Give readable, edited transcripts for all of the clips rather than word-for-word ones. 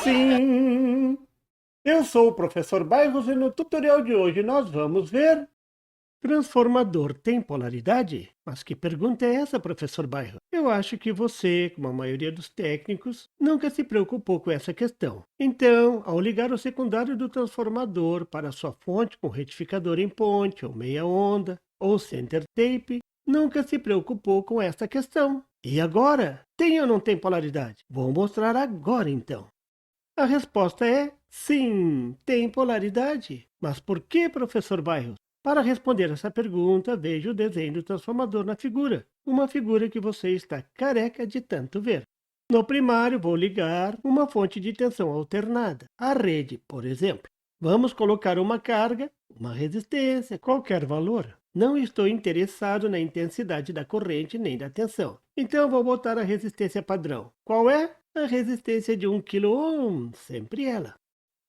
Sim, eu sou o professor Bairros e no tutorial de hoje nós vamos ver transformador tem polaridade? Mas que pergunta é essa, professor Bairros? Eu acho que você, como a maioria dos técnicos, nunca se preocupou com essa questão. Então, ao ligar o secundário do transformador para sua fonte com retificador em ponte, ou meia onda, ou center tape, nunca se preocupou com essa questão. E agora? Tem ou não tem polaridade? Vou mostrar agora então. A resposta é sim, tem polaridade. Mas por que, professor Bairros? Para responder essa pergunta, veja o desenho do transformador na figura, uma figura que você está careca de tanto ver. No primário, vou ligar uma fonte de tensão alternada, a rede, por exemplo. Vamos colocar uma carga, uma resistência, qualquer valor. Não estou interessado na intensidade da corrente nem da tensão. Então, vou botar a resistência padrão. Qual é? A resistência de 1 kΩ, sempre ela.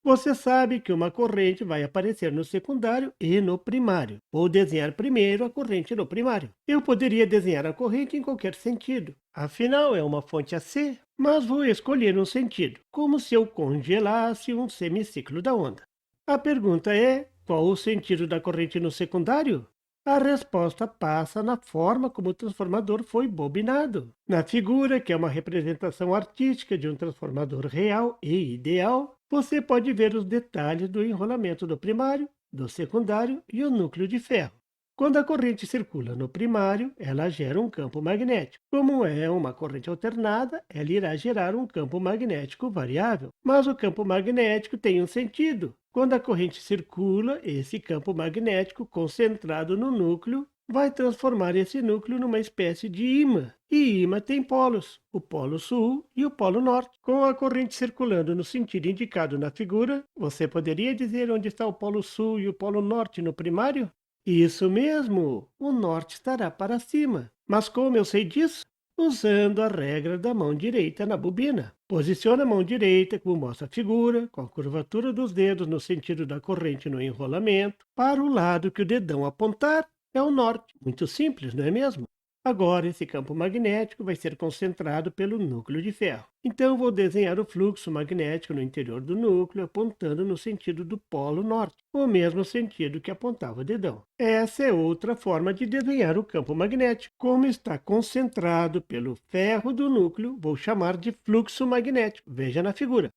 Você sabe que uma corrente vai aparecer no secundário e no primário. Vou desenhar primeiro a corrente no primário. Eu poderia desenhar a corrente em qualquer sentido. Afinal, é uma fonte AC, mas vou escolher um sentido, como se eu congelasse um semiciclo da onda. A pergunta é, qual o sentido da corrente no secundário? A resposta passa na forma como o transformador foi bobinado. Na figura, que é uma representação artística de um transformador real e ideal, você pode ver os detalhes do enrolamento do primário, do secundário e o núcleo de ferro. Quando a corrente circula no primário, ela gera um campo magnético. Como é uma corrente alternada, ela irá gerar um campo magnético variável. Mas o campo magnético tem um sentido. Quando a corrente circula, esse campo magnético concentrado no núcleo vai transformar esse núcleo numa espécie de ímã. E ímã tem polos, o polo sul e o polo norte. Com a corrente circulando no sentido indicado na figura, você poderia dizer onde está o polo sul e o polo norte no primário? Isso mesmo, o norte estará para cima. Mas como eu sei disso? Usando a regra da mão direita na bobina. Posicione a mão direita, como mostra a figura, com a curvatura dos dedos no sentido da corrente no enrolamento, para o lado que o dedão apontar é o norte. Muito simples, não é mesmo? Agora, esse campo magnético vai ser concentrado pelo núcleo de ferro. Então, vou desenhar o fluxo magnético no interior do núcleo, apontando no sentido do polo norte, o mesmo sentido que apontava o dedão. Essa é outra forma de desenhar o campo magnético. Como está concentrado pelo ferro do núcleo, vou chamar de fluxo magnético. Veja na figura.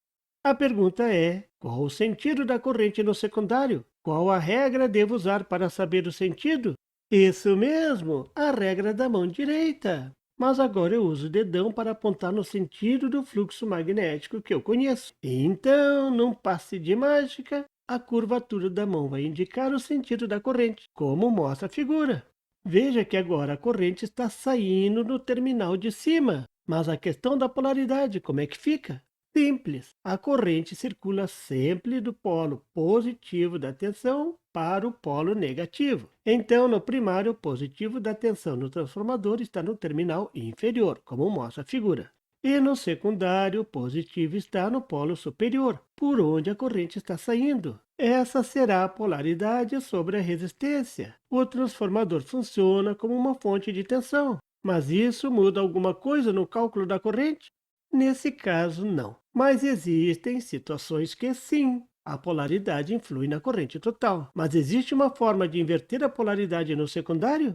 A pergunta é, qual o sentido da corrente no secundário? Qual a regra devo usar para saber o sentido? Isso mesmo, a regra da mão direita. Mas agora eu uso o dedão para apontar no sentido do fluxo magnético que eu conheço. Então, num passe de mágica, a curvatura da mão vai indicar o sentido da corrente, como mostra a figura. Veja que agora a corrente está saindo no terminal de cima. Mas a questão da polaridade, como é que fica? Simples, a corrente circula sempre do polo positivo da tensão para o polo negativo. Então, no primário, o positivo da tensão no transformador está no terminal inferior, como mostra a figura. E no secundário, o positivo está no polo superior, por onde a corrente está saindo. Essa será a polaridade sobre a resistência. O transformador funciona como uma fonte de tensão. Mas isso muda alguma coisa no cálculo da corrente? Nesse caso, não. Mas existem situações que sim, a polaridade influi na corrente total. Mas existe uma forma de inverter a polaridade no secundário?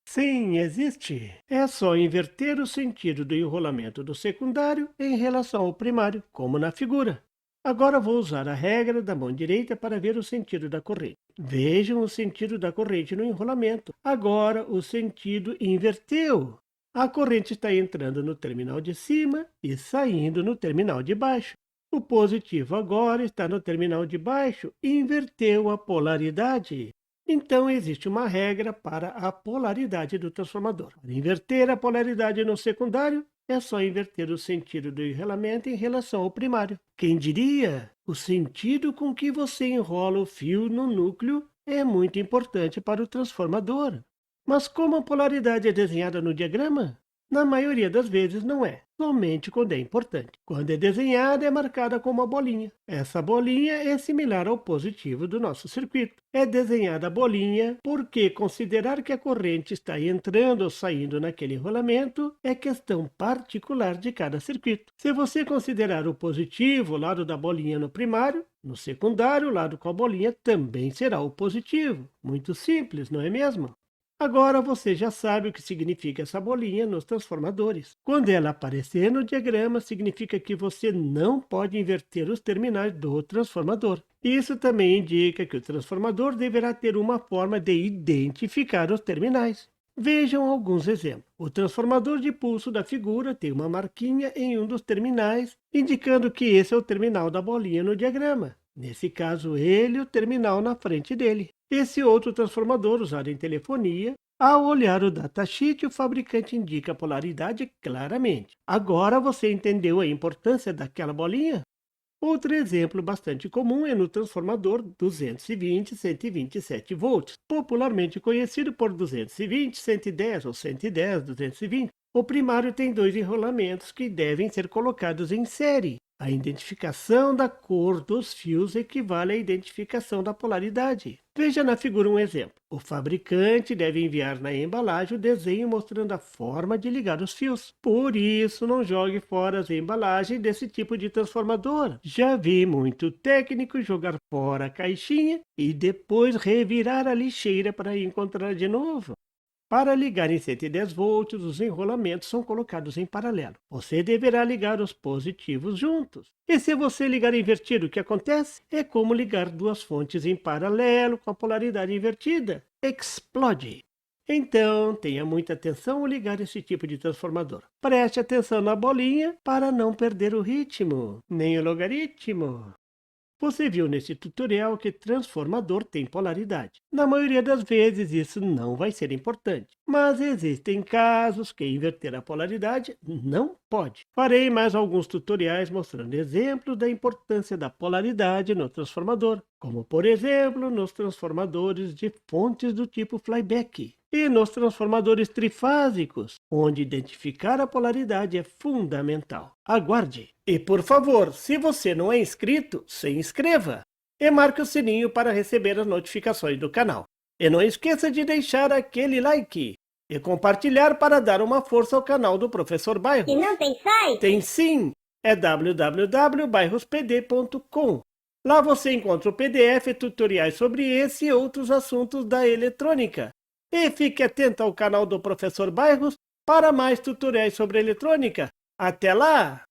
Sim, existe. É só inverter o sentido do enrolamento do secundário em relação ao primário, como na figura. Agora vou usar a regra da mão direita para ver o sentido da corrente. Vejam o sentido da corrente no enrolamento. Agora o sentido inverteu. A corrente está entrando no terminal de cima e saindo no terminal de baixo. O positivo agora está no terminal de baixo e inverteu a polaridade. Então, existe uma regra para a polaridade do transformador. Para inverter a polaridade no secundário, é só inverter o sentido do enrolamento em relação ao primário. Quem diria? O sentido com que você enrola o fio no núcleo é muito importante para o transformador. Mas como a polaridade é desenhada no diagrama? Na maioria das vezes não é, somente quando é importante. Quando é desenhada, é marcada com uma bolinha. Essa bolinha é similar ao positivo do nosso circuito. É desenhada a bolinha porque considerar que a corrente está entrando ou saindo naquele rolamento é questão particular de cada circuito. Se você considerar o positivo, o lado da bolinha no primário, no secundário, o lado com a bolinha também será o positivo. Muito simples, não é mesmo? Agora você já sabe o que significa essa bolinha nos transformadores. Quando ela aparecer no diagrama, significa que você não pode inverter os terminais do transformador. Isso também indica que o transformador deverá ter uma forma de identificar os terminais. Vejam alguns exemplos. O transformador de pulso da figura tem uma marquinha em um dos terminais, indicando que esse é o terminal da bolinha no diagrama. Nesse caso, ele e o terminal na frente dele. Esse outro transformador usado em telefonia, ao olhar o datasheet, o fabricante indica a polaridade claramente. Agora você entendeu a importância daquela bolinha? Outro exemplo bastante comum é no transformador 220-127 volts, popularmente conhecido por 220, 110 ou 110, 220. O primário tem dois enrolamentos que devem ser colocados em série. A identificação da cor dos fios equivale à identificação da polaridade. Veja na figura um exemplo. O fabricante deve enviar na embalagem o desenho mostrando a forma de ligar os fios. Por isso, não jogue fora as embalagens desse tipo de transformador. Já vi muito técnico jogar fora a caixinha e depois revirar a lixeira para encontrar de novo. Para ligar em 110 volts, os enrolamentos são colocados em paralelo. Você deverá ligar os positivos juntos. E se você ligar invertido, o que acontece? É como ligar duas fontes em paralelo com a polaridade invertida. Explode! Então, tenha muita atenção ao ligar esse tipo de transformador. Preste atenção na bolinha para não perder o ritmo, nem o logaritmo. Você viu nesse tutorial que transformador tem polaridade. Na maioria das vezes isso não vai ser importante, mas existem casos que inverter a polaridade não pode. Farei mais alguns tutoriais mostrando exemplos da importância da polaridade no transformador, como por exemplo nos transformadores de fontes do tipo flyback. E nos transformadores trifásicos, onde identificar a polaridade é fundamental. Aguarde! E por favor, se você não é inscrito, se inscreva! E marque o sininho para receber as notificações do canal. E não esqueça de deixar aquele like e compartilhar para dar uma força ao canal do Professor Bairros. E não tem site? Tem sim! É www.bairrospd.com. Lá você encontra o PDF e tutoriais sobre esse e outros assuntos da eletrônica. E fique atento ao canal do Professor Bairros para mais tutoriais sobre eletrônica. Até lá!